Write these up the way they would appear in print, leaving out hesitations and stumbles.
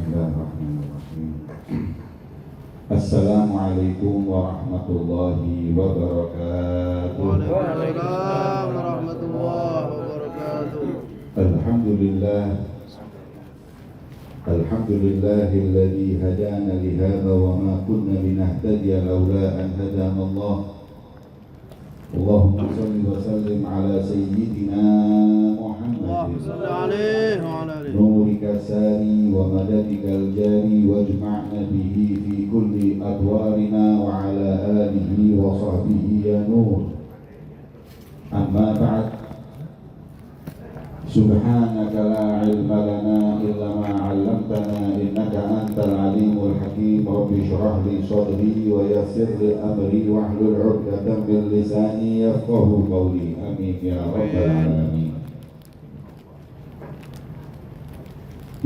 Bismillahirrahmanirrahim. Assalamualaikum warahmatullahi wabarakatuh. Waalaikumsalam warahmatullahi wabarakatuh. Alhamdulillahilladzi hadana lihadza wa ma kunna linahtadiya laula an hadana Allah. Allahumma shalli wa sallim ala sayyidina Muhammad nurika sari wa madadikal jari wajma'na bihi fi kulli adwarina wa ala alihi wa sahbihi ya nur. Amma ba'd. Subhanaka la ilma lana illa ma 'allamtana innaka antal alimul hakim. Rabbi shrah li sadri wa yassir li amri wahlul 'uqdatam min lisani yafqahu qawli. Amin ya rabbal alamin.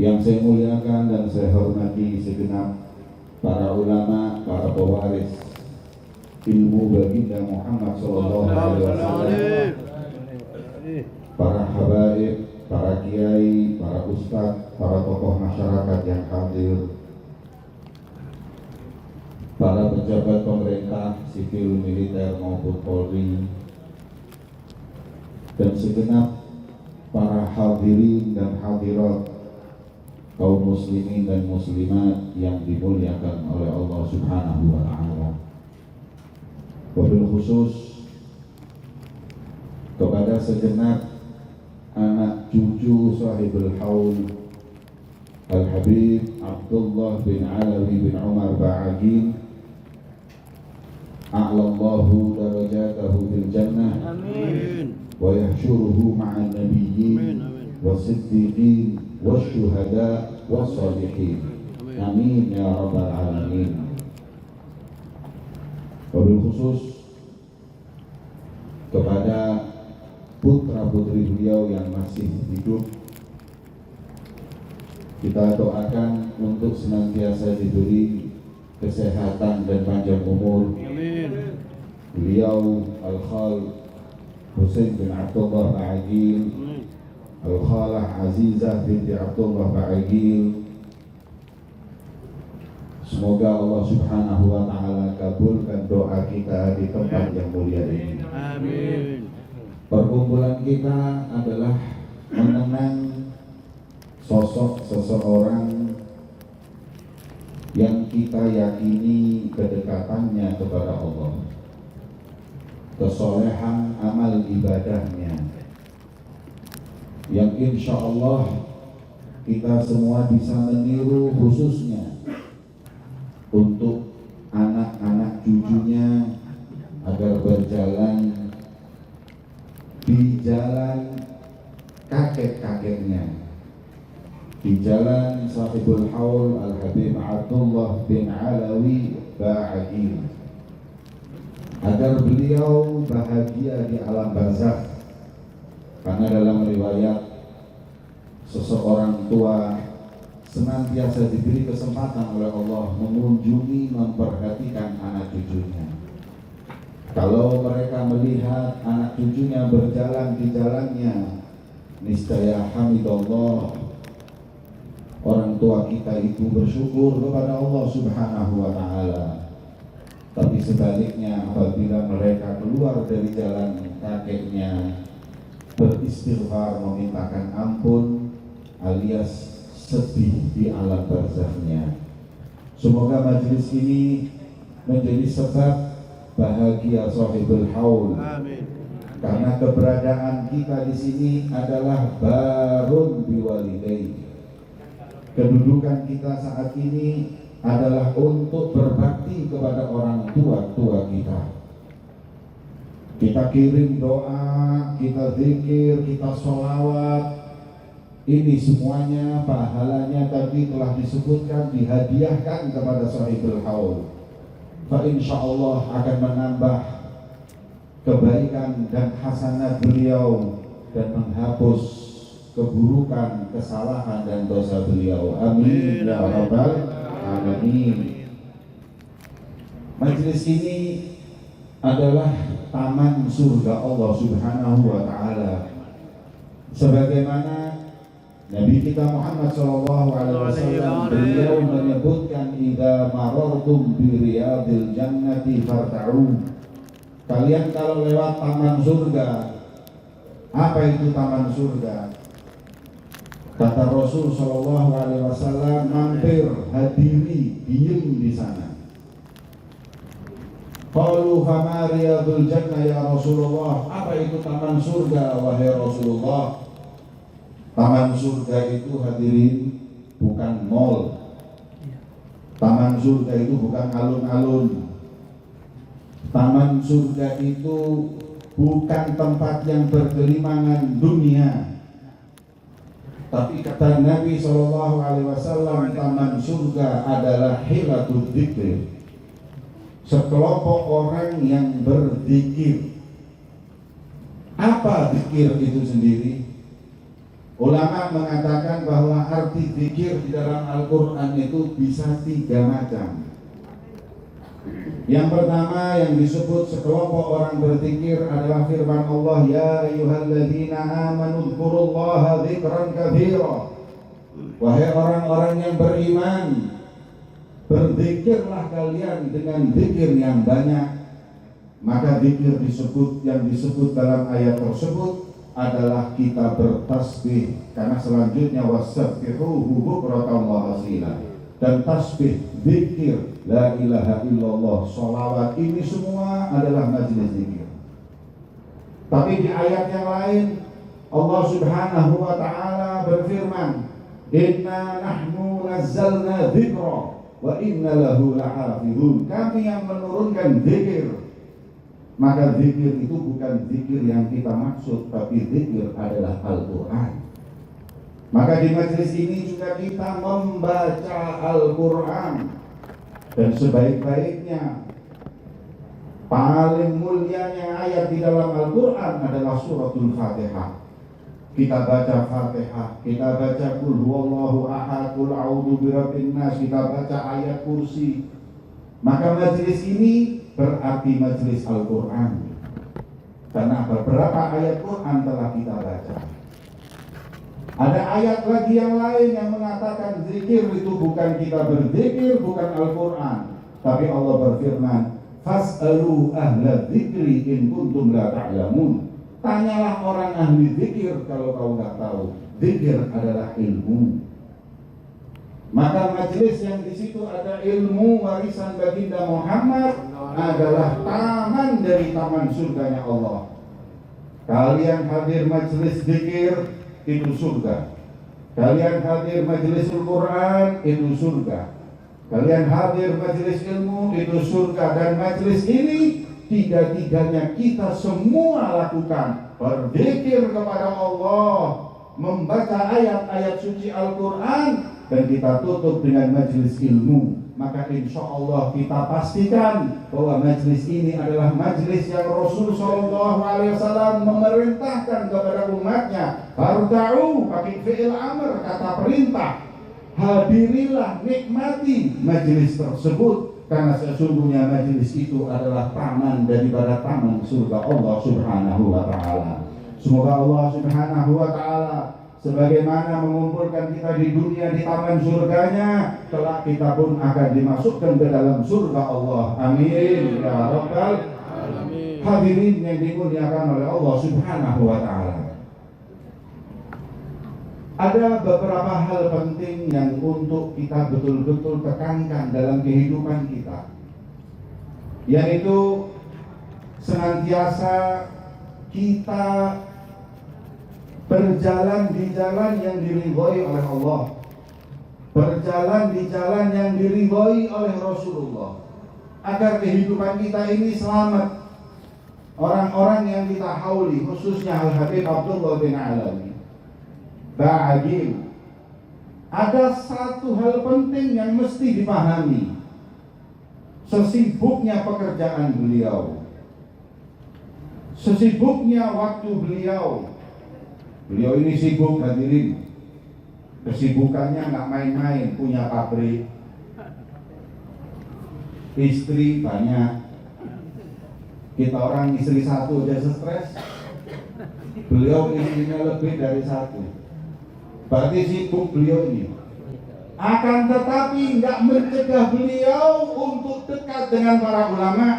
Yang saya muliakan dan saya hormati segenap para ulama, para pewaris ilmu baginda Muhammad sallallahu alaihi wasallam, para habaib, para kiai, para ustadz, para tokoh masyarakat yang hadir, para pejabat pemerintah, sipil, militer maupun Polri, dan segenap para hadirin dan hadirat kaum muslimin dan muslimat yang dimuliakan oleh Allah Subhanahu wa ta'ala. Wabil khusus kepada segenap anak cucu sahibul haul Al-Habib Abdullah bin Alawi bin Umar Ba'agin, a'lallahu darajatahu fil jannah, amin, wa yahsyuruhu ma'an nabiyyin was-siddiqin wasyuhada was-salihin, amin ya rabbal alamin. Wabil khusus kepada putra-putri beliau yang masih hidup, kita doakan untuk senantiasa diberi kesehatan dan panjang umur. Amin. Beliau Al-Khal Husain bin Abdullah Ba'agil, Al-Khalah Azizah binti Abdullah Ba'agil. Semoga Allah Subhanahu wa ta'ala kabulkan doa kita di tempat yang mulia ini. Amin. Perkumpulan kita adalah mengenang sosok seseorang yang kita yakini kedekatannya kepada Allah, kesolehan amal ibadahnya, yang insya Allah kita semua bisa meniru, khususnya untuk anak-anak cucunya agar berjalan di jalan kakek-kakeknya, di jalan sahibul haul Al-Habib Abdullah bin Alawi Ba'agil, agar beliau bahagia di alam barzakh. Karena dalam riwayat, seseorang tua senantiasa diberi kesempatan oleh Allah mengunjungi, memperhatikan anak cucunya. Kalau mereka melihat anak cucunya berjalan di jalannya, niscaya hamidallah, orang tua kita itu bersyukur kepada Allah Subhanahu wa ta'ala. Tapi sebaliknya, apabila mereka keluar dari jalan kakeknya, beristighfar, memintakan ampun, alias sedih di alam barzakhnya. Semoga majelis ini menjadi sebab bahagia sahibul haul. Amin. Karena keberadaan kita di sini adalah barun biwalidayhi. Kedudukan kita saat ini adalah untuk berbakti kepada orang tua kita. Kita kirim doa, kita zikir, kita sholawat. Ini semuanya pahalanya tadi telah disebutkan, dihadiahkan kepada sahibul haul. Insyaallah akan menambah kebaikan dan hasanat beliau dan menghapus keburukan, kesalahan dan dosa beliau. Amin ya rabbal alamin. Majelis ini adalah taman surga Allah Subhanahu wa ta'ala, sebagaimana Nabi kita Muhammad sallallahu alaihi wasallam beliau menyebutkan idza marartum bi riyadil jannati farta'u. Kalian kalau lewat taman surga, apa itu taman surga? Kata Rasul sallallahu alaihi wasallam, mampir, hadiri, diem di sana. Qalu fama riyadul jannah ya Rasulullah, apa itu taman surga wahai Rasulullah? Taman surga itu hadirin bukan mall. Taman surga itu bukan alun-alun. Taman surga itu bukan tempat yang bergelimangan dunia. Tapi kata Nabi SAW, taman surga adalah hilatul dzikr. Sekelompok orang yang berzikir. Apa zikir itu sendiri? Ulama mengatakan bahwa arti zikir di dalam Al-Quran itu bisa 3 macam. Yang pertama yang disebut sekelompok orang berzikir adalah firman Allah, ya ayyuhalladzina amanu dzkurullaha dzikran katsira. Wahai orang-orang yang beriman, berzikirlah kalian dengan zikir yang banyak. Maka zikir yang disebut dalam ayat tersebut adalah kita bertasbih, karena selanjutnya wasabbihuhu bukratan wa asila. Dan tasbih, zikir, la ilaha illallah, sholawat, ini semua adalah majelis zikir. Tapi di ayat yang lain Allah Subhanahu wa ta'ala berfirman, inna nahnu nazzalna dzikra wa inna lahu lahafizun. Kami yang menurunkan zikir. Maka zikir itu bukan zikir yang kita maksud, tapi zikir adalah Al-Quran. Maka di majelis ini juga kita membaca Al-Quran. Dan sebaik-baiknya, paling mulianya ayat di dalam Al-Quran adalah suratul Fatihah. Kita baca Fatihah, kita baca Qul huwallahu ahad, Qul a'udzu birabbin nas, kita baca ayat kursi. Maka majelis ini berarti majelis Al-Quran, karena beberapa ayat Quran telah kita baca. Ada ayat lagi yang lain yang mengatakan zikir itu bukan kita berzikir, bukan Al-Quran, tapi Allah berfirman, fas'alu ahla dzikri in kuntum la ta'lamun. Tanyalah orang ahli zikir kalau kau nggak tahu. Zikir adalah ilmu. Maka majelis yang di situ ada ilmu warisan baginda Muhammad adalah taman dari taman surganya Allah. Kalian hadir majelis zikir, itu surga. Kalian hadir majelis Al-Quran, itu surga. Kalian hadir majelis ilmu, itu surga. Dan majelis ini tiga-tiganya kita semua lakukan. Berzikir kepada Allah, membaca ayat-ayat suci Al-Quran, dan kita tutup dengan majelis ilmu. Maka insya Allah kita pastikan bahwa majelis ini adalah majelis yang Rasul SAW memerintahkan kepada umatnya. Farta'u, pakai fi'il amr, kata perintah. Hadirilah, nikmati majelis tersebut, karena sesungguhnya majelis itu adalah taman daripada taman surga Allah Subhanahu wa ta'ala. Semoga Allah Subhanahu wa ta'ala sebagaimana mengumpulkan kita di dunia di taman surganya, kelak kita pun akan dimasukkan ke dalam surga Allah. Amin ya rabbal alamin. Hadirin yang dimuliakan oleh Allah Subhanahu wa ta'ala, ada beberapa hal penting yang untuk kita betul-betul tekankan dalam kehidupan kita, yaitu senantiasa kita berjalan di jalan yang diridhoi oleh Allah, berjalan di jalan yang diridhoi oleh Rasulullah, agar kehidupan kita ini selamat. Orang-orang yang kita hauli, khususnya Al-Habib Abdullah bin Alawi Ba'agil, ada satu hal penting yang mesti dipahami. Sesibuknya pekerjaan beliau, sesibuknya waktu beliau ini sibuk hadirin. Kesibukannya nggak main-main, punya pabrik, istri banyak. Kita orang istri satu aja stres, beliau istrinya lebih dari satu. Berarti sibuk beliau ini. Akan tetapi nggak mencegah beliau untuk dekat dengan para ulama,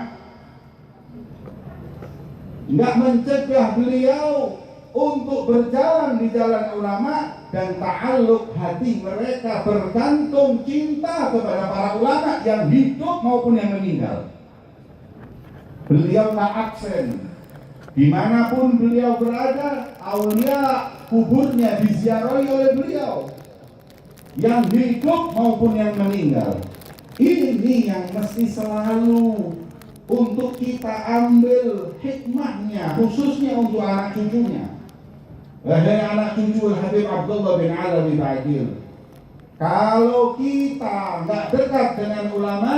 nggak mencegah beliau untuk berjalan di jalan ulama dan ta'alluq hati mereka bergantung cinta kepada para ulama yang hidup maupun yang meninggal. Beliau tak absen. Dimanapun beliau berada, aulia kuburnya diziarahi oleh beliau, yang hidup maupun yang meninggal. Ini yang mesti selalu untuk kita ambil hikmahnya, khususnya untuk anak cucunya. Wahai anak cucu Habib Abdullah bin Alawi Ba'dil, kalau kita nggak dekat dengan ulama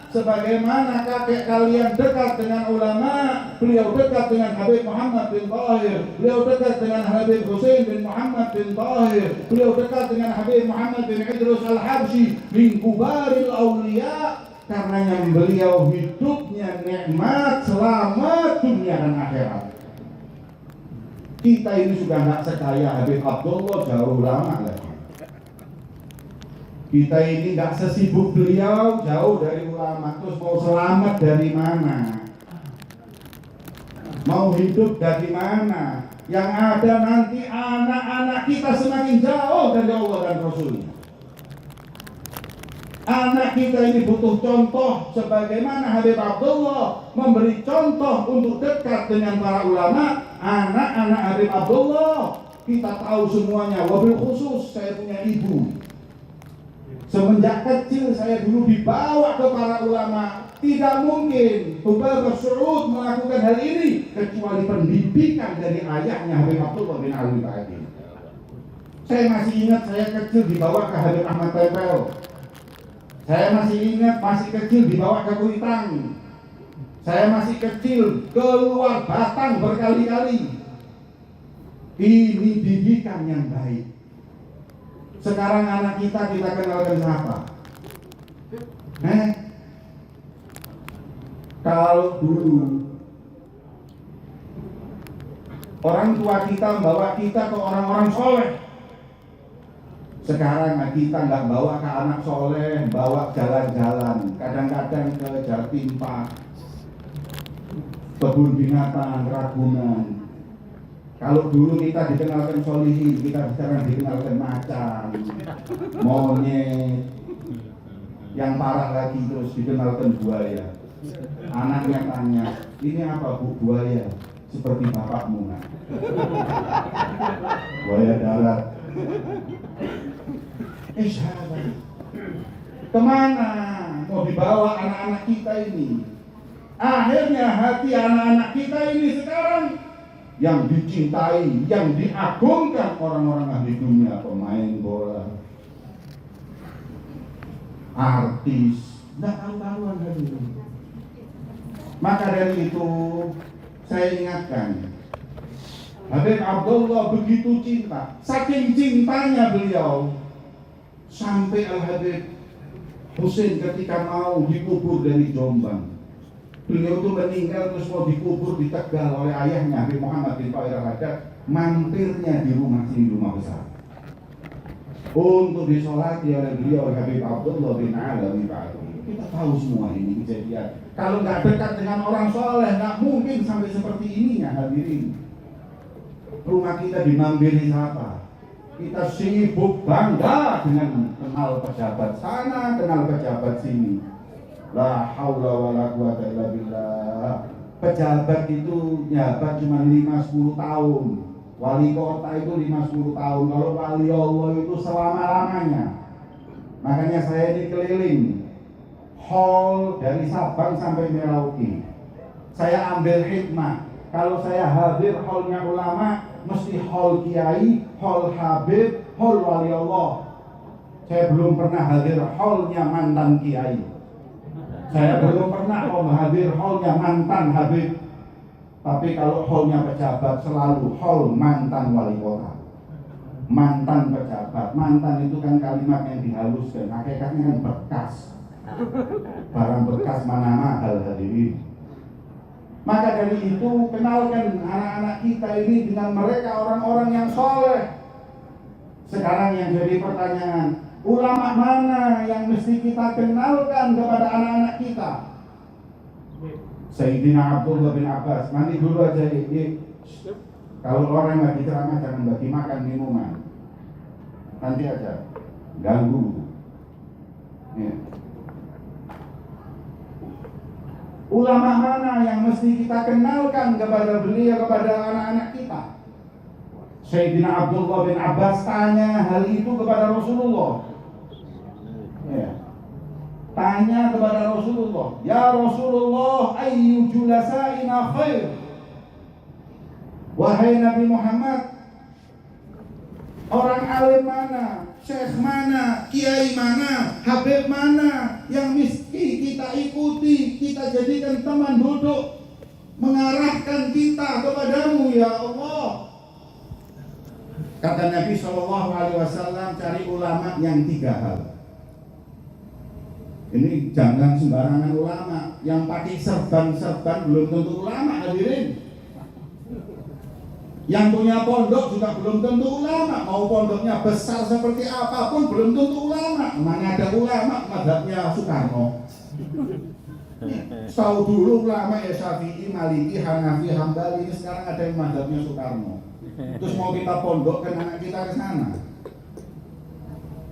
sebagaimana kakek kalian dekat dengan ulama, beliau dekat dengan Habib Muhammad bin Tahir, beliau dekat dengan Habib Husain bin Muhammad bin Tahir, beliau dekat dengan Habib Muhammad bin Idrus Al-Habsyi min kubaril awliya, karenanya beliau hidupnya nikmat, selamat dunia dan akhirat. Kita ini sudah nggak sekaya Habib Abdullah, jauh lama lagi. Kita ini nggak sesibuk beliau, jauh dari ulama. Terus mau selamat dari mana? Mau hidup dari mana? Yang ada nanti anak-anak kita semakin jauh dari Allah dan Rasulnya. Anak kita ini butuh contoh sebagaimana Habib Abdullah memberi contoh untuk dekat dengan para ulama. Anak-anak Habib Abdullah, kita tahu semuanya. Wabil khusus saya punya ibu. Semenjak kecil saya dulu dibawa ke para ulama. Tidak mungkin Hubaib Saud melakukan hal ini kecuali pendidikan dari ayahnya Habib Abdullah bin Alawi Ba'dil. Saya masih ingat saya kecil dibawa ke Habib Ahmad Tempel. Saya masih ingat masih kecil dibawa ke Kuitang. Saya masih kecil keluar Batang berkali-kali. Ini didikan yang baik. Sekarang anak kita kenalkan siapa? Kalau dulu orang tua kita membawa kita ke orang-orang soleh, sekarang kita nggak bawa ke anak soleh, bawa jalan-jalan, kadang-kadang ke Jatim Park, kebun binatang, Ragunan. Kalau dulu kita dikenalkan solihin, kita sekarang dikenalkan macan, monyet, yang parah lagi terus dikenalkan buaya. Anaknya tanya, ini apa bu? Buaya? Seperti bapakmu kan? Buaya darat. Sahabat, kemana mau dibawa anak-anak kita ini? Akhirnya hati anak-anak kita ini sekarang yang dicintai, yang diagungkan orang-orang ahli dunia, pemain bola, artis, tidak tahu-tahuan dari itu. Maka dari itu saya ingatkan, Habib Abdullah begitu cinta, saking cintanya beliau sampai Al-Habib Husain ketika mau dikubur dari Jombang, beliau itu meninggal terus mau dikubur di Tegal oleh ayahnya Habib Muhammad bin Tahir Al-Haddad, mampirnya di rumah sini, rumah besar, untuk disolati oleh beliau Habib Abdullah bin Alawi Ba'dil. Kita tahu semua ini kejadian. Kalau nggak dekat dengan orang soleh, nggak mungkin sampai seperti ininya hadirin. Rumah kita dimampiri siapa? Kita sibuk bangga dengan kenal pejabat sana, kenal pejabat sini. La haula wala quwata illa billah. Pejabat itu nyabat cuma 5-10 tahun. Wali kota itu 5-10 tahun. Kalau wali Allah itu selama-lamanya. Makanya saya ini keliling hall dari Sabang sampai Merauke. Saya ambil hikmah. Kalau saya hadir hallnya ulama, mesti hall kiai, hall habib, hall wali Allah. Saya belum pernah hadir hallnya mantan kiai. Saya belum pernah hadir hallnya mantan habib. Tapi kalau hallnya pejabat selalu hall mantan wali kota, mantan pejabat. Mantan itu kan kalimat yang dihaluskan, hakikatnya kan bekas. Barang bekas mana mahal hadirin. Maka dari itu kenalkan anak-anak kita ini dengan mereka orang-orang yang soleh. Sekarang yang jadi pertanyaan, ulama mana yang mesti kita kenalkan kepada anak-anak kita? Sayyidina Abdullah bin Abbas. Mandi dulu aja. Kalau orang lagi ceramah jangan bagi makan minuman. Nanti aja ganggu. Ya. Ulama mana yang mesti kita kenalkan kepada beliau, kepada anak-anak kita? Sayyidina Abdullah bin Abbas tanya hal itu kepada Rasulullah. Ya. Tanya kepada Rasulullah, ya Rasulullah, ayyu julasaina khair? Wahai Nabi Muhammad, orang alim mana, syekh mana, kiai mana, habib mana yang mesti kita ikuti, kita jadikan teman duduk, mengarahkan kita kepadamu ya Allah. Kata Nabi SAW, cari ulama yang 3 hal. Ini jangan sembarangan ulama yang pakai serban-serban, belum tentu ulama, hadirin. Yang punya pondok juga belum tentu ulama. Mau pondoknya besar seperti apapun belum tentu ulama. Mana ada ulama mazhabnya Soekarno. Tahu dulu ulama ya Syafi'i, Maliki, Hanafi, Hambali. Ini sekarang ada yang mazhabnya Soekarno. Terus mau kita pondokkan anak kita ke sana.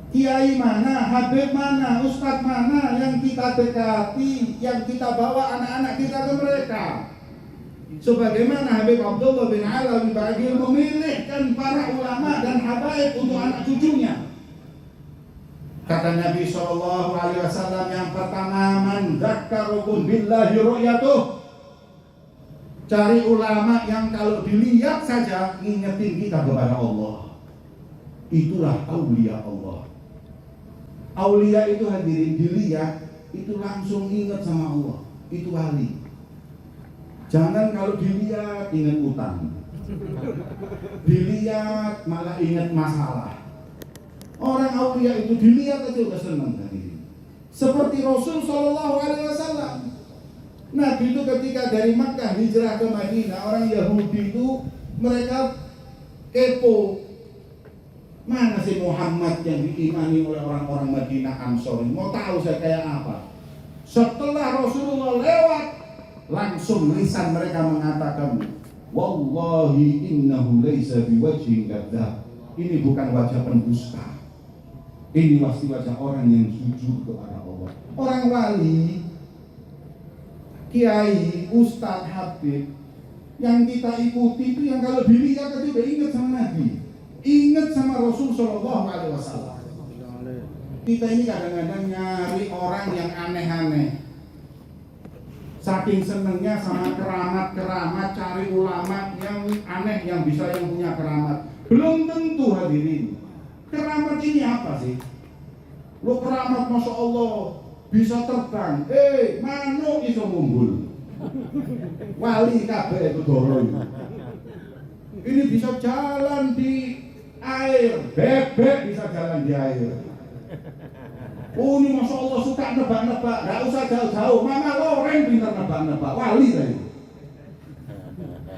Kiai mana, habib mana, ustadz mana yang kita dekati, yang kita bawa anak-anak kita ke mereka. Sebagaimana Habib Abdullah bin Alawi Bagil memilihkan para ulama dan habaib untuk anak cucunya. Kata Nabi SAW yang pertama, man dzakkarukum billahi ru'yatuh. Cari ulama yang kalau dilihat saja ngingetin kita kepada Allah. Itulah aulia Allah. Aulia itu hadirin, dilihat itu langsung ingat sama Allah. Itu wali. Jangan kalau dilihat ingat utang, dilihat malah ingat masalah. Orang aulia itu dilihat aja udah senang hadirin. Seperti Rasul SAW. Nabi itu ketika dari Makkah hijrah ke Madinah, orang Yahudi itu mereka kepo. Mana si Muhammad yang diimani oleh orang-orang Madinah Ansor? Mau tahu saya kayak apa? Setelah Rasulullah lewat, langsung lisan mereka mengatakan, wallahi innahu laisa biwajhin kadzdzab. Ini bukan wajah pendusta. Ini pasti wajah orang yang jujur kepada Allah. Orang wali, kiai, ustadz, habib yang kita ikuti itu yang kalau dilihat aja udah ingat sama Nabi, ingat sama Rasul SAW. Kita ini kadang-kadang nyari orang yang aneh-aneh. Saking senengnya sama keramat-keramat, cari ulama yang aneh, yang bisa yang punya keramat. Belum tentu hadirin. Keramat ini apa sih? Lo keramat Masya Allah bisa terbang, manuk iso mumbul. Wali kabeh itu dorong. Ini bisa jalan di air, bebek bisa jalan di air. Oh ini Masya Allah suka nebak-nebak, gak usah jauh-jauh. Mama Loreng pintar nebak-nebak, wali tadi.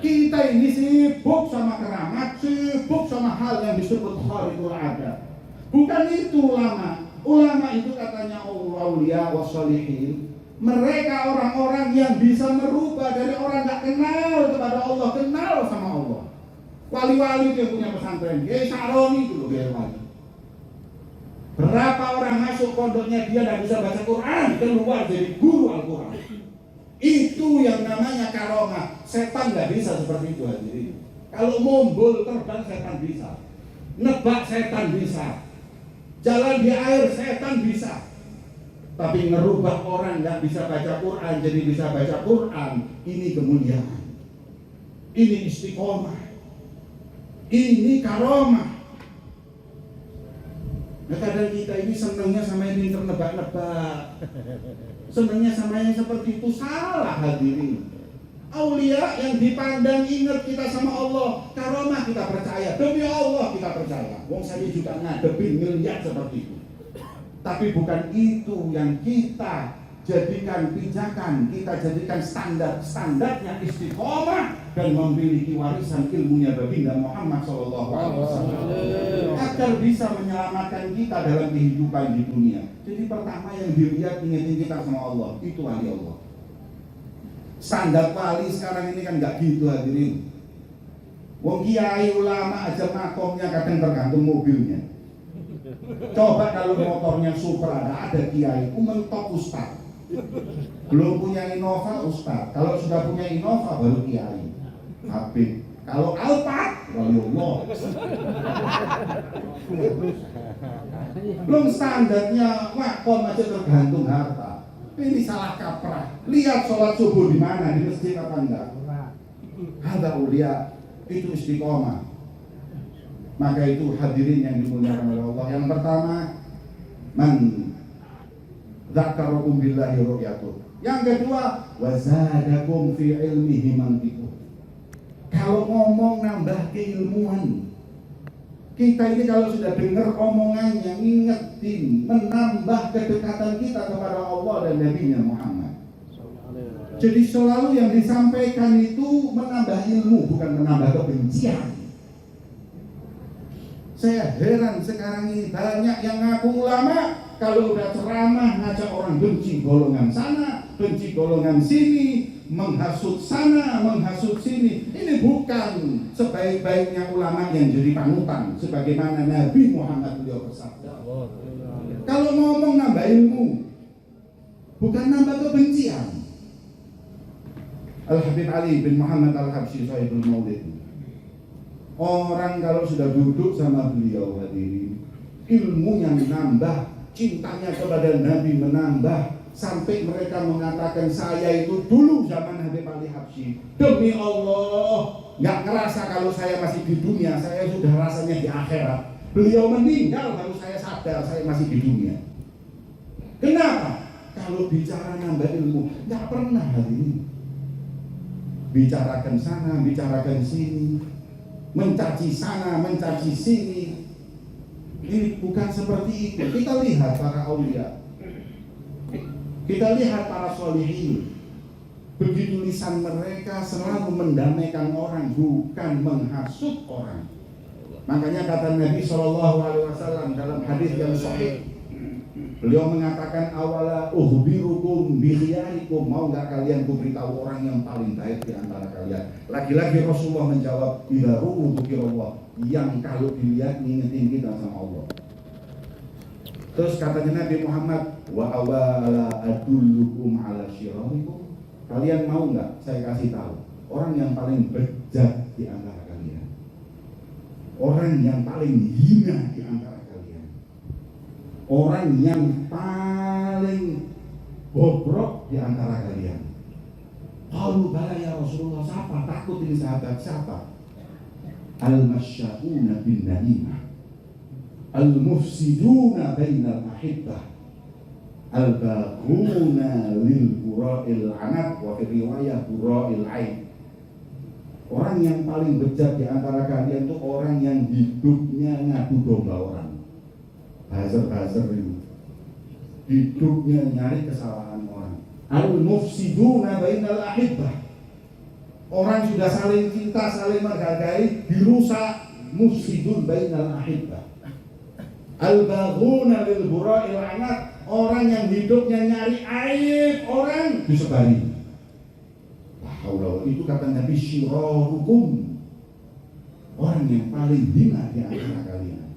Kita ini sibuk sama keramat, sibuk sama hal yang disebut kharikul adat. Bukan itu ulama. Ulama itu katanya auliya wassalihin. Mereka orang-orang yang bisa merubah dari orang gak kenal kepada Allah, kenal sama Allah. Wali-wali itu yang punya pesantren, Kiai Saroni itu loh Kiai wali. Berapa orang masuk pondoknya dia tidak bisa baca Quran, keluar jadi guru Al-Quran. Itu yang namanya karomah. Setan nggak bisa seperti itu hadirin. Kalau mumbul terbang setan bisa, nebak setan bisa, jalan di air setan bisa. Tapi ngerubah orang nggak bisa baca Quran jadi bisa baca Quran, ini kemuliaan, ini istiqomah, ini karomah. Nah kadang kita ini senangnya sama yang pinter nebak-nebak, senangnya sama yang seperti itu, salah hadirin. Aulia yang dipandang ingat kita sama Allah, karomah kita percaya, demi Allah kita percaya. Wong saya juga ngadepin miliar seperti itu. Tapi bukan itu yang kita jadikan pijakan, kita jadikan standarnya istiqomah dan memiliki warisan ilmunya baginda Muhammad SAW agar bisa menyelamatkan kita dalam kehidupan di dunia. Jadi pertama yang dilihat ingetin kita sama Allah, itu wali Allah. Standar wali sekarang ini kan nggak gitu hadirin. Wong kiai ulama aja makomnya kadang tergantung mobilnya. Coba kalau motornya Supra ada kiai, mentok ustaz. Belum punya Innova ustaz. Kalau sudah punya Innova baru kiai. Habib. Kalau Alphard, waliullah. Belum standarnya makom aja tergantung harta. Ini salah kaprah. Lihat sholat subuh di mana, di masjid apa enggak? Ada ulia itu istiqomah. Maka itu hadirin yang dimuliakan oleh Allah. Yang pertama, man dzakarakum billahi ru'yatuh. Yang kedua, wazadakum fi ilmihi mantiqu. Kalau ngomong nambah keilmuan. Kita ini kalau sudah dengar omongannya, ingetin, menambah kedekatan kita kepada Allah dan Nabi-Nya Muhammad. Jadi selalu yang disampaikan itu menambah ilmu, bukan menambah kebencian. Saya heran sekarang ini banyak yang ngaku ulama, kalau udah ceramah ngajak orang benci golongan sana, benci golongan sini, menghasut sana, menghasut sini. Ini bukan sebaik-baiknya ulama yang jadi panutan, sebagaimana Nabi Muhammad beliau bersabda. Kalau ngomong nambah ilmu, bukan nambah kebencian. Al-Habib Ali bin Muhammad Al-Habsyi Sahibul Maulid. Orang kalau sudah duduk sama beliau hadirin, ilmunya menambah, cintanya kepada Nabi menambah, sampai mereka mengatakan saya itu dulu zaman Habib Ali Habsyi, demi Allah nggak ngerasa kalau saya masih di dunia, saya sudah rasanya di akhirat. Beliau meninggal baru saya sadar saya masih di dunia. Kenapa? Kalau bicara nambah ilmu, nggak pernah hadirin. Bicarakan sana, bicarakan sini, mencaci sana, mencaci sini. Ini bukan seperti itu. Kita lihat para aulia, kita lihat para sholihin. Begitu lisan mereka selalu mendamaikan orang, bukan menghasut orang. Makanya kata Nabi SAW dalam hadis yang sahih, beliau mengatakan awala uhbirukum bihiyarikum, mau nggak kalian kuberitahu orang yang paling baik di antara kalian. Lagi-lagi Rasulullah menjawab idza ru'u dzikirallah, yang kalau dilihat ngingetin kita sama Allah. Terus katanya Nabi Muhammad, wa awala adullukum ala syirarikum, kalian mau nggak saya kasih tahu orang yang paling bejat di antara kalian, orang yang paling hina di antara kalian, orang yang paling bobrok di antara kalian. Qalu bala ya Rasulullah, siapa? Takut ini sahabat siapa? Al-masya'una bin namimah, al-mufsiduna bainal ahibbah, al-baghuna lil bura'il anat, wa fi riwayah bura'il ain. Orang yang paling bejat di antara kalian itu orang yang hidupnya ngadu domba orang. Buzzer itu. Hidupnya nyari kesalahan orang. Al-mufsiduna bainal ahibbah. Orang sudah saling cinta, saling menghargai, dirusak. Mufsidun bainal ahibbah. Al-baghuna lil bura'il anat. Orang yang hidupnya nyari aib orang disebari. Itu kata Nabi, syirarukum, orang yang paling hina di antara kalian.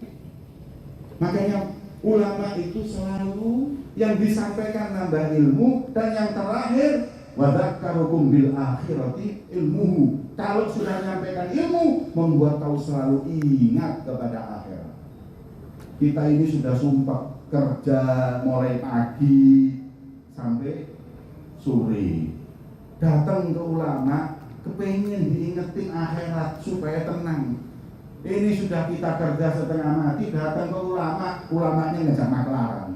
Makanya ulama itu selalu yang disampaikan nambah ilmu, dan yang terakhir wadzakkarukum bil akhirati ilmuhu. Kalau sudah menyampaikan ilmu, membuat kau selalu ingat kepada akhirat. Kita ini sudah sumpah kerja mulai pagi sampai sore, datang ke ulama kepengen diingetin akhirat supaya tenang. Ini sudah kita kerja setengah mati, datang ke ulama, ulamanya ngejak maklaran.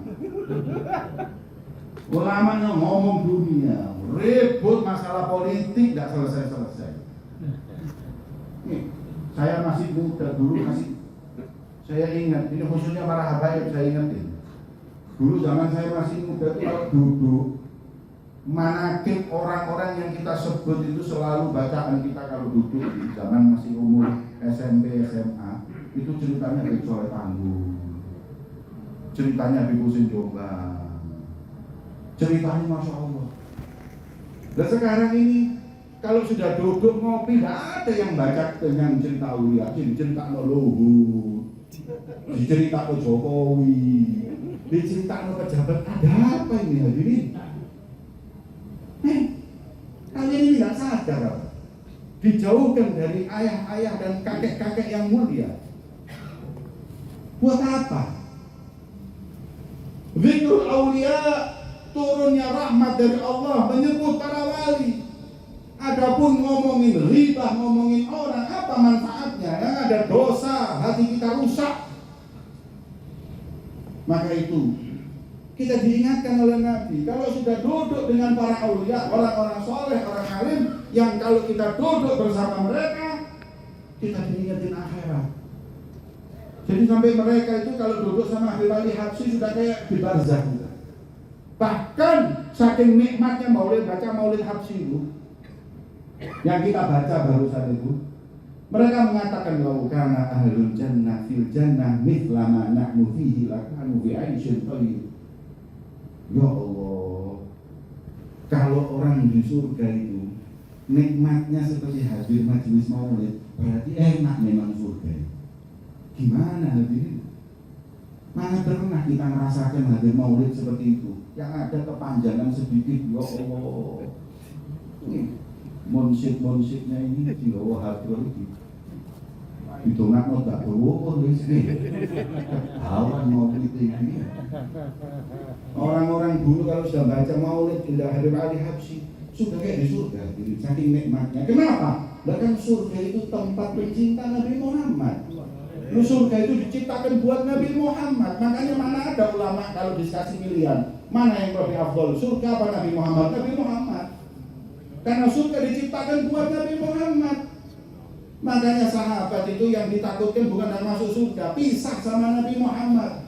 Ulamanya ngomong dunia, ribut masalah politik, tidak selesai-selesai. Nih, saya masih muda dulu, saya ingat, ini khususnya para habaib saya ingetin. Dulu zaman saya masih muda itu kalau duduk manakib orang-orang yang kita sebut itu selalu bacaan kita kalau duduk di zaman masih umur SMP, SMA, itu ceritanya Habib Soleh Tangguh, ceritanya Habib Husin Jombang, ceritanya Masya Allah. Dan sekarang ini kalau sudah duduk ngopi, tidak ada yang baca dengan cerita Ulia, cerita Luhut, cerita Jokowi, cerita pejabat. Ada apa ini hadirin? Kalian ini tidak sadar apa? Dijauhkan dari ayah-ayah dan kakek-kakek yang mulia. Buat apa? Zikrul Aulia, turunnya rahmat dari Allah, menyebut para wali. Adapun ngomongin riba, ngomongin orang, apa manfaatnya? Yang ada dosa, hati kita rusak. Maka itu kita diingatkan oleh Nabi, kalau sudah duduk dengan para aulia, orang-orang soleh, orang alim, yang kalau kita duduk bersama mereka, kita diingatin akhirat. Jadi sampai mereka itu kalau duduk sama Habib Ali Habsyi sudah kayak di barzakh. Bahkan saking nikmatnya baca maulid Habsyi itu, yang kita baca barusan itu, mereka mengatakan bahwa kana ahlul jannah fil jannah mithla ma nahnu fihi lakanu bi aisyin thayyib. Ya Allah, kalau orang di surga itu nikmatnya seperti hadir majelis maulid, berarti enak memang surga. Gimana hadirin? Mana pernah kita merasakan hadir maulid seperti itu? Yang ada kepanjangan sedikit, ya Allah. Monsid-monsidnya ini di bawah hadir itu. Itu nggak mau tak berwukur di sini. Ketahuan maulid ini. Orang-orang dulu kalau sudah baca maulid indah Habib Ali Habsyi sudah kayak di surga, saking nikmatnya. Kenapa? Bahkan surga itu tempat pencinta Nabi Muhammad. Surga itu diciptakan buat Nabi Muhammad. Makanya mana ada ulama kalau dikasih pilihan, mana yang lebih afdol, surga apa Nabi Muhammad? Nabi Muhammad. Karena surga diciptakan buat Nabi Muhammad. Makanya sahabat itu yang ditakutkan bukan yang masuk surga, pisah sama Nabi Muhammad.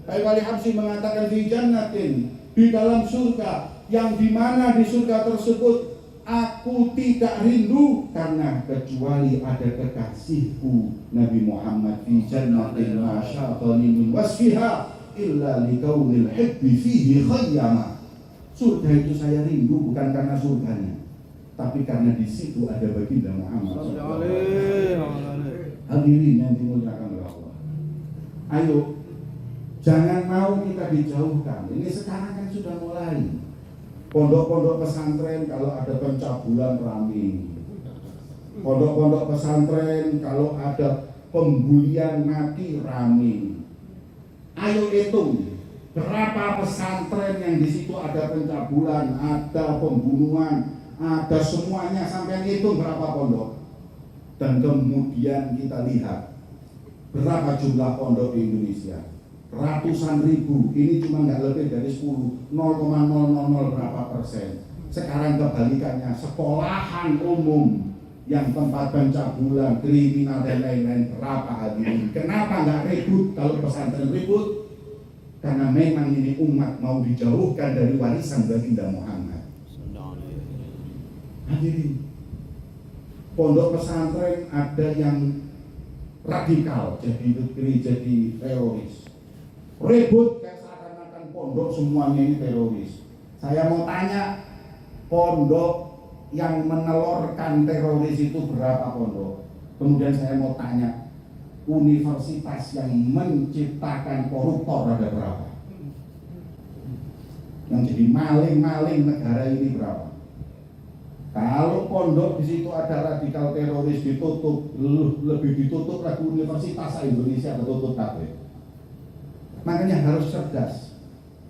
Habib Ali Habsyi mengatakan di jannatin, di dalam surga, yang dimana di surga tersebut aku tidak rindu karena kecuali ada kekasihku Nabi Muhammad fi jannatin ma sya'tani min wasfiha illa likaunil hibbi fihi khayyama. Surga itu saya rindu bukan karena surganya, tapi karena di situ ada baginda Muhammad. Hadirin yang dimuliakan oleh Allah. Ayo, jangan mau kita dijauhkan. Ini sekarang kan sudah mulai. Pondok-pondok pesantren kalau ada pencabulan rame. Pondok-pondok pesantren kalau ada pembulian mati rame. Ayo hitung berapa pesantren yang di situ ada pencabulan, ada pembunuhan, ada semuanya, sampai hitung berapa pondok. Dan kemudian kita lihat berapa jumlah pondok di Indonesia. Ratusan ribu, ini cuma nggak lebih dari 10, 0,000 berapa persen. Sekarang kebalikannya, sekolahan umum yang tempat pencabulan, kriminal dan lain-lain berapa hadirin. Kenapa nggak ribut? Kalau pesantren ribut, karena memang ini umat mau dijauhkan dari warisan baginda Muhammad. Hadirin, pondok pesantren ada yang radikal, jadi teroris. Ribut kayak seakan-akan pondok semuanya ini teroris. Saya mau tanya, pondok yang menelorkan teroris itu berapa pondok? Kemudian saya mau tanya, universitas yang menciptakan koruptor ada berapa? Yang jadi maling-maling negara ini berapa? Kalau pondok di situ ada radikal teroris ditutup, lebih ditutup lagi universitas Indonesia tertutup kabeh. Makanya harus cerdas.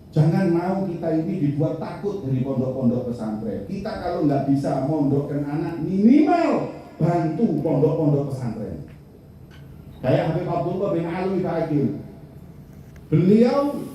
Jangan mau kita ini dibuat takut dari pondok-pondok pesantren. Kita kalau nggak bisa mondokkan anak, minimal bantu pondok-pondok pesantren. Kayak Habib Abdullah bin Alwi Ba'agil. Beliau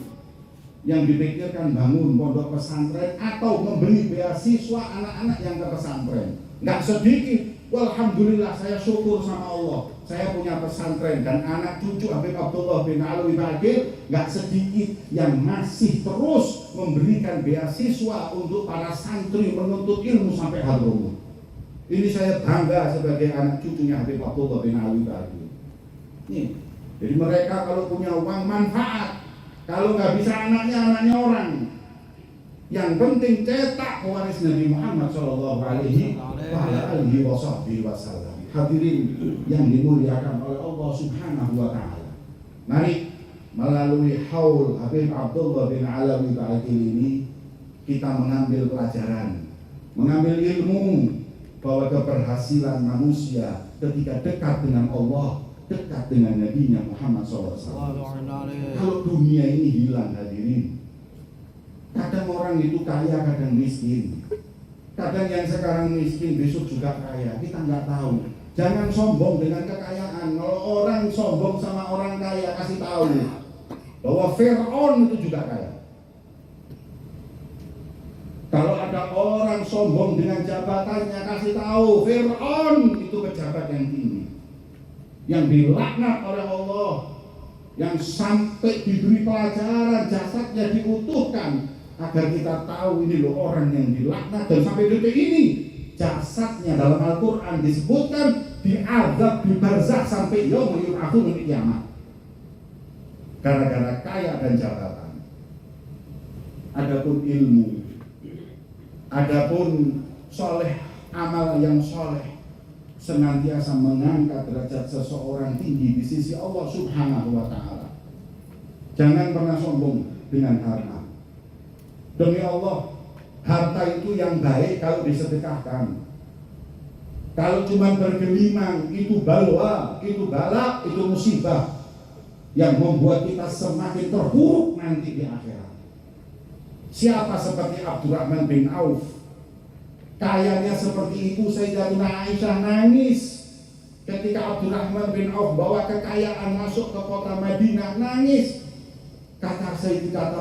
yang dipikirkan bangun pondok pesantren atau memberi beasiswa anak-anak yang ke pesantren. Nggak sedikit Walhamdulillah, saya syukur sama Allah. Saya punya pesantren dan anak cucu Habib Abdullah bin Alwi Baqir gak sedikit yang masih terus memberikan beasiswa untuk para santri menuntut ilmu sampai Hadramut. Ini saya bangga sebagai anak cucunya Habib Abdullah bin Alwi Baqir. Nih, jadi mereka kalau punya uang manfaat, kalau nggak bisa anaknya orang. Yang penting cetak pewaris Nabi Muhammad Shallallahu Alaihi Wasallam. Hadirin yang dimuliakan oleh Allah Subhanahu Wa Taala. Mari melalui haul Habib Abdullah bin Alwi Baqir ini kita mengambil pelajaran, mengambil ilmu bahwa keberhasilan manusia ketika dekat dengan Allah, dekat dengan Nabi Muhammad SAW. Kalau dunia ini hilang, hadirin. Kadang orang itu kaya, kadang miskin. Kadang yang sekarang miskin, besok juga kaya. Kita nggak tahu. Jangan sombong dengan kekayaan. Kalau orang sombong sama orang kaya, kasih tahu bahwa Fir'aun itu juga kaya. Kalau ada orang sombong dengan jabatannya, kasih tahu Fir'aun itu pejabat yang tinggi, yang dilaknat oleh Allah, yang sampai diberi pelajaran, jasadnya diutuhkan agar kita tahu ini loh orang yang dilaknat. Dan sampai detik ini jasadnya dalam Al-Quran disebutkan diazab di barzakh sampai yaumul yub'atsun kiamat, gara-gara kaya dan jabatan. Adapun ilmu, adapun soleh, amal yang soleh senantiasa mengangkat derajat seseorang tinggi di sisi Allah Subhanahu Wa Taala. Jangan pernah sombong dengan harta. Demi Allah, harta itu yang baik kalau disedekahkan. Kalau cuma bergelimang, itu balwa, itu balak, itu musibah yang membuat kita semakin terpuruk nanti di akhirat. Siapa seperti Abdurrahman bin Auf, kayanya seperti itu. Sayyidatuna Aisyah nangis ketika Abdurrahman bin Auf bawa kekayaan masuk ke kota Madinah, nangis. Kata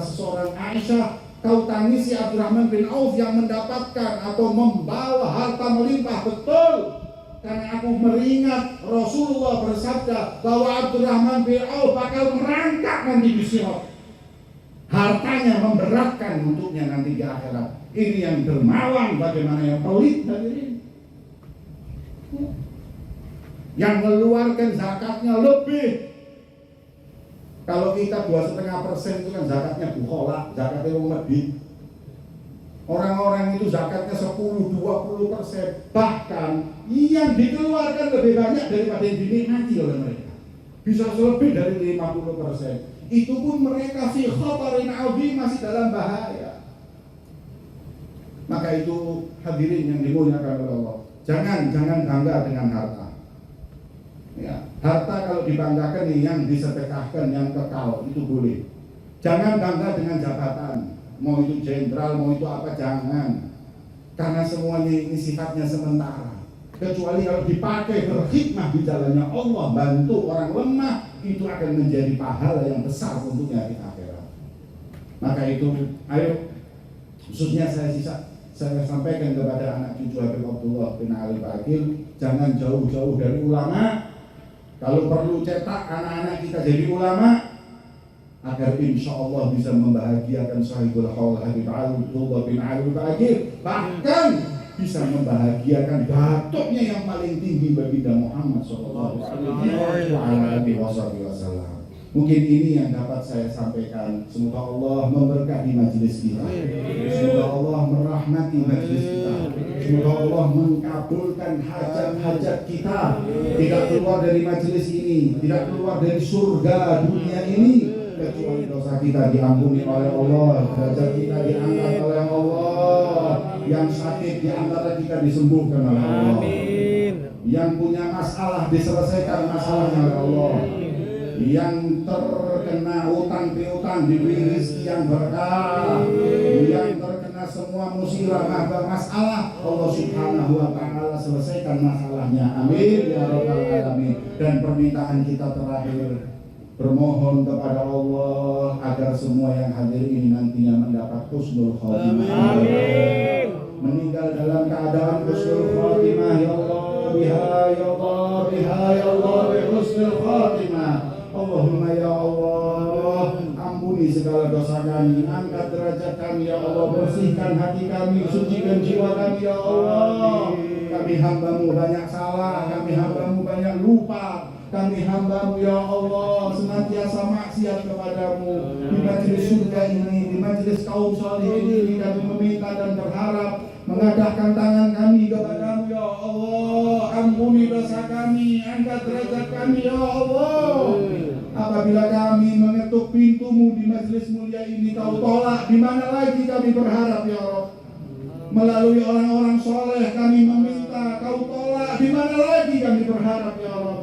seseorang, Aisyah, kau tangisi Abdurrahman bin Auf yang mendapatkan atau membawa harta melimpah. Betul, karena aku meringat Rasulullah bersabda bahwa Abdurrahman bin Auf bakal merangkak nanti di Sirat. Hartanya memberatkan untuknya nanti di akhirat. Ini yang dermawan, bagaimana yang pelit hadirin. Yang mengeluarkan zakatnya lebih. Kalau kita 2,5% itu kan zakatnya bukhola, zakatnya wong medit. Orang-orang itu zakatnya 10-20%. Bahkan yang dikeluarkan lebih banyak daripada yang dinikmati oleh mereka. Bisa lebih dari 50%. Itu pun mereka fi khatarin azim, masih dalam bahaya. Maka itu hadirin yang dimuliakan oleh Allah, jangan bangga dengan harta. Ya, harta kalau dibanggakan nih yang disedekahkan, yang kekal, itu boleh. Jangan bangga dengan jabatan, mau itu jenderal, mau itu apa, jangan. Karena semuanya ini sifatnya sementara. Kecuali kalau dipakai berkhidmah di jalannya Allah, bantu orang lemah, itu akan menjadi pahala yang besar untuknya di akhirat. Maka itu, ayo, khususnya saya sampaikan kepada anak cucu Habib Abdullah bin Alwi Baqir, jangan jauh-jauh dari ulama. Kalau perlu cetak anak-anak kita jadi ulama, agar insya Allah bisa membahagiakan sahibul haul Habib Abdullah bin Alwi Baqir, bahkan bisa membahagiakan datuknya yang paling tinggi baginda Muhammad Sallallahu Alaihi Wasallam. Mungkin ini yang dapat saya sampaikan. Semoga Allah memberkahi majelis kita. Semoga Allah merahmati majelis kita. Semoga Allah mengabulkan hajat-hajat kita. Tidak keluar dari majelis ini, tidak keluar dari surga dunia ini, kecuali dosa kita diampuni oleh Allah, derajat kita diangkat oleh Allah, yang sakit di antara kita disembuhkan oleh Allah, yang punya masalah diselesaikan masalahnya oleh Allah, yang terkena utang piutang diberi rezeki yang berkah, yang terkena semua musibah masalah, Allah Subhanahu Wa Taala selesaikan masalahnya. Amin ya rabbal alamin. Dan permintaan kita terakhir, bermohon kepada Allah agar semua yang hadir ini nantinya mendapat husnul khotimah. Meninggal dalam keadaan husnul khotimah ya Allah. biha ya Allah bi husnul khatimah. Allahumma ya Allah, ampuni segala dosa kami, angkat derajat kami ya Allah, bersihkan hati kami, sucikan jiwa kami ya Allah. Kami hamba-Mu banyak salah, kami hamba-Mu banyak lupa, kami hamba-Mu ya Allah senantiasa maksiat kepadamu. Di majelis surga ini, di majelis kaum salihin ini, kami meminta dan berharap, mengadahkan tangan kami kepadamu ya Allah. Ampuni dosa kami, angkat derajat kami ya Allah. Apabila kami mengetuk pintu-Mu di majelis mulia ini Kau tolak, di mana lagi kami berharap ya Allah. Melalui orang-orang soleh kami meminta, Kau tolak, di mana lagi kami berharap ya Allah.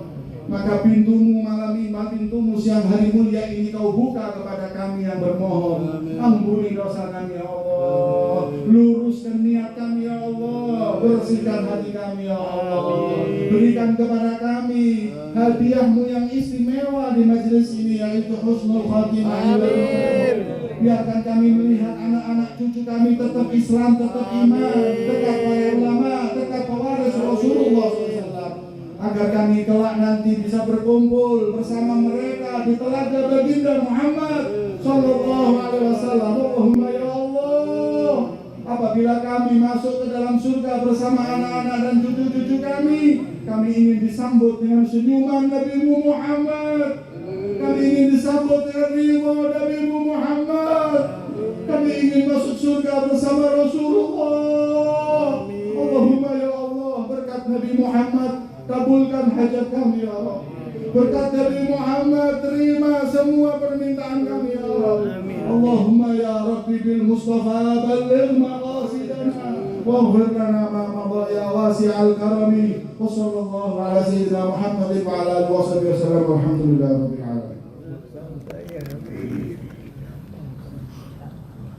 Maka pintu-Mu malam ini, pintu-Mu siang hari mulia ini Kau buka kepada kami yang bermohon. Ampuni dosa kami ya Allah, luruskan niat kami ya Allah, bersihkan hati kami ya Allah. Berikan kepada kami hadiah-Mu yang istimewa di majelis ini, yaitu husnul khatimah. Biarkan kami melihat anak-anak cucu kami tetap Islam, tetap iman, dekat para ulama, dekat pewaris Rasulullah SAW. Agar kami kelak nanti bisa berkumpul bersama mereka di telaga baginda Muhammad Sallallahu Alaihi Wasallam. Allahumma ya Allah, apabila kami masuk ke dalam surga bersama anak-anak dan cucu-cucu kami ingin disambut dengan senyuman Nabi Muhammad. Kami ingin disambut dengan ridho Nabi Muhammad. Kami ingin masuk surga bersama Rasulullah. Allahumma ya Allah, berkat Nabi Muhammad kabulkan hajat kami ya Allah. Berkat Nabi Muhammad terima semua permintaan kami ya Allah. Allahumma ya Rabbi bil Mustafa balligh maqasidana waghfir lana ma madha ya wasi'al karami. Wa sallallahu ala sayyidina Muhammadin wa ala alihi wa sahbihi wasallam. Alhamdulillah.